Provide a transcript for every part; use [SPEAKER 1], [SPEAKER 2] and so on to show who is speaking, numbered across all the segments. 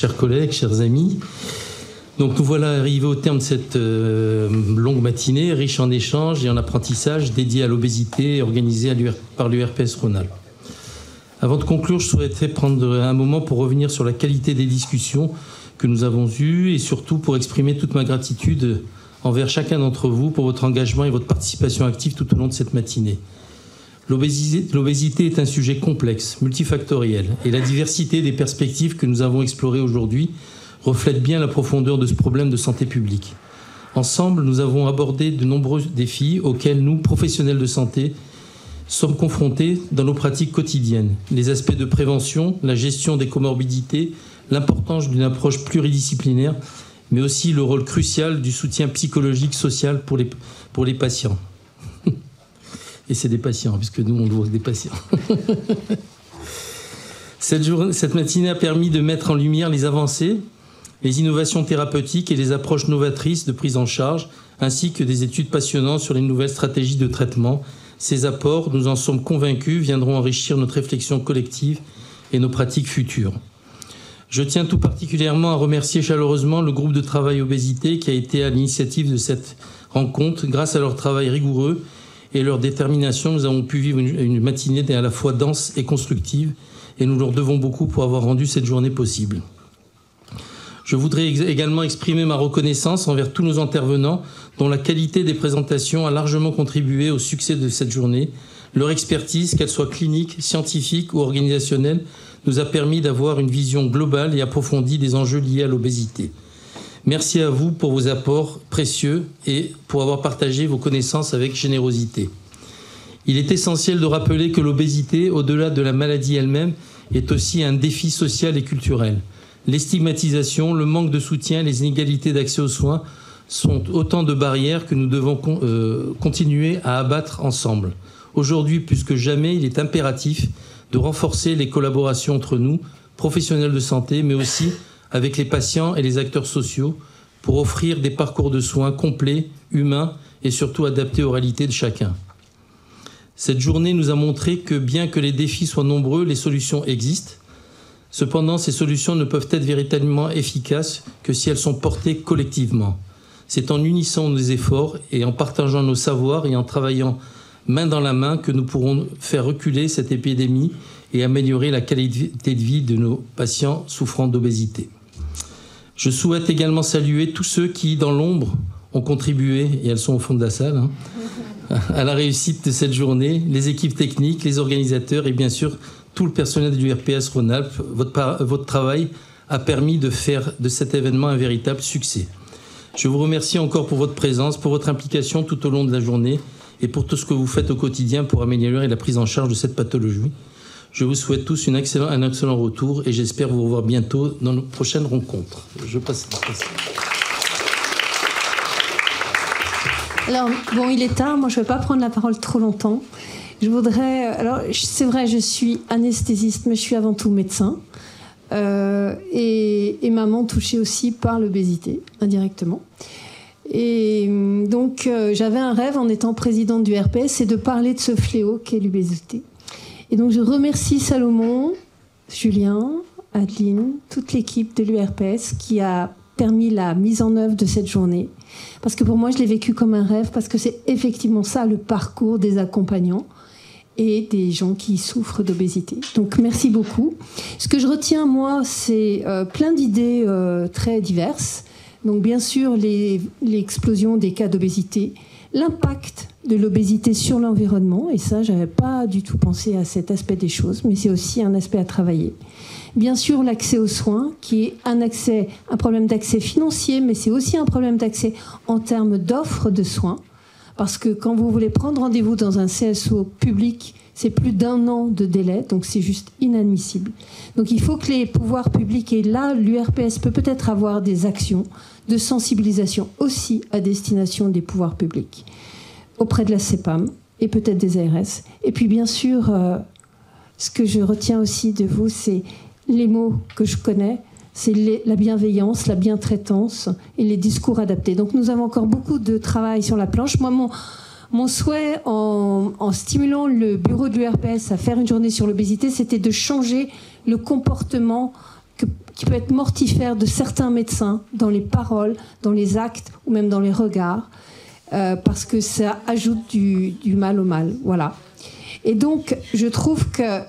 [SPEAKER 1] Chers collègues, chers amis, donc nous voilà arrivés au terme de cette longue matinée, riche en échanges et en apprentissages dédiée à l'obésité organisée par l'URPS Rhône-Alpes. Avant de conclure, je souhaiterais prendre un moment pour revenir sur la qualité des discussions que nous avons eues et surtout pour exprimer toute ma gratitude envers chacun d'entre vous pour votre engagement et votre participation active tout au long de cette matinée. L'obésité est un sujet complexe, multifactoriel, et la diversité des perspectives que nous avons explorées aujourd'hui reflète bien la profondeur de ce problème de santé publique. Ensemble, nous avons abordé de nombreux défis auxquels nous, professionnels de santé, sommes confrontés dans nos pratiques quotidiennes. Les aspects de prévention, la gestion des comorbidités, l'importance d'une approche pluridisciplinaire, mais aussi le rôle crucial du soutien psychologique, social pour les patients. Et c'est des patients, puisque nous, on doit des patients. Cette matinée a permis de mettre en lumière les avancées, les innovations thérapeutiques et les approches novatrices de prise en charge, ainsi que des études passionnantes sur les nouvelles stratégies de traitement. Ces apports, nous en sommes convaincus, viendront enrichir notre réflexion collective et nos pratiques futures. Je tiens tout particulièrement à remercier chaleureusement le groupe de travail obésité qui a été à l'initiative de cette rencontre. Grâce à leur travail rigoureux et leur détermination, nous avons pu vivre une matinée à la fois dense et constructive, et nous leur devons beaucoup pour avoir rendu cette journée possible. Je voudrais également exprimer ma reconnaissance envers tous nos intervenants, dont la qualité des présentations a largement contribué au succès de cette journée. Leur expertise, qu'elle soit clinique, scientifique ou organisationnelle, nous a permis d'avoir une vision globale et approfondie des enjeux liés à l'obésité. Merci à vous pour vos apports précieux et pour avoir partagé vos connaissances avec générosité. Il est essentiel de rappeler que l'obésité, au-delà de la maladie elle-même, est aussi un défi social et culturel. Les stigmatisations, le manque de soutien, les inégalités d'accès aux soins sont autant de barrières que nous devons continuer à abattre ensemble. Aujourd'hui, plus que jamais, il est impératif de renforcer les collaborations entre nous, professionnels de santé, mais aussi avec les patients et les acteurs sociaux, pour offrir des parcours de soins complets, humains et surtout adaptés aux réalités de chacun. Cette journée nous a montré que bien que les défis soient nombreux, les solutions existent. Cependant, ces solutions ne peuvent être véritablement efficaces que si elles sont portées collectivement. C'est en unissant nos efforts et en partageant nos savoirs et en travaillant main dans la main que nous pourrons faire reculer cette épidémie et améliorer la qualité de vie de nos patients souffrant d'obésité. Je souhaite également saluer tous ceux qui, dans l'ombre, ont contribué, et elles sont au fond de la salle, à la réussite de cette journée, les équipes techniques, les organisateurs et bien sûr tout le personnel de l'URPS Rhône-Alpes. Votre travail a permis de faire de cet événement un véritable succès. Je vous remercie encore pour votre présence, pour votre implication tout au long de la journée et pour tout ce que vous faites au quotidien pour améliorer la prise en charge de cette pathologie. Je vous souhaite tous un excellent retour et j'espère vous revoir bientôt dans nos prochaines rencontres. Je passe la question.
[SPEAKER 2] Alors, bon, il est tard, moi je ne vais pas prendre la parole trop longtemps. Je voudrais... Alors, c'est vrai, je suis anesthésiste, mais je suis avant tout médecin. Et maman touchée aussi par l'obésité, indirectement. Et donc, j'avais un rêve en étant présidente du RPS, c'est de parler de ce fléau qu'est l'obésité. Et donc, je remercie Salomon, Julien, Adeline, toute l'équipe de l'URPS qui a permis la mise en œuvre de cette journée. Parce que pour moi, je l'ai vécu comme un rêve, parce que c'est effectivement ça, le parcours des accompagnants et des gens qui souffrent d'obésité. Donc, merci beaucoup. Ce que je retiens, moi, c'est plein d'idées très diverses. Donc, bien sûr, l'explosion des cas d'obésité, l'impact de l'obésité sur l'environnement, et ça, je n'avais pas du tout pensé à cet aspect des choses, mais c'est aussi un aspect à travailler. Bien sûr, l'accès aux soins, qui est un problème d'accès financier, mais c'est aussi un problème d'accès en termes d'offres de soins, parce que quand vous voulez prendre rendez-vous dans un CSO public, c'est plus d'1 an de délai, donc c'est juste inadmissible. Donc il faut que les pouvoirs publics, et là, l'URPS peut-être avoir des actions de sensibilisation aussi à destination des pouvoirs publics, auprès de la CEPAM et peut-être des ARS. Et puis bien sûr, ce que je retiens aussi de vous, c'est les mots que je connais, c'est la bienveillance, la bientraitance et les discours adaptés. Donc nous avons encore beaucoup de travail sur la planche. Moi, mon souhait en stimulant le bureau de l'URPS à faire une journée sur l'obésité, c'était de changer le comportement qui peut être mortifère de certains médecins dans les paroles, dans les actes ou même dans les regards, parce que ça ajoute du mal au mal. Voilà. Et donc, je trouve que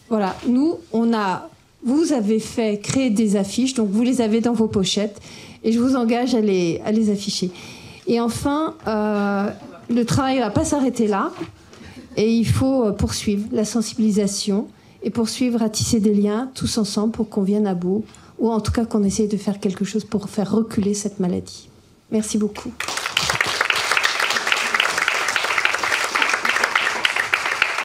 [SPEAKER 2] voilà, vous avez créé des affiches, donc vous les avez dans vos pochettes, et je vous engage à les afficher. Et enfin, le travail ne va pas s'arrêter là, et il faut poursuivre la sensibilisation et poursuivre à tisser des liens tous ensemble pour qu'on vienne à bout, ou en tout cas qu'on essaye de faire quelque chose pour faire reculer cette maladie. Merci beaucoup.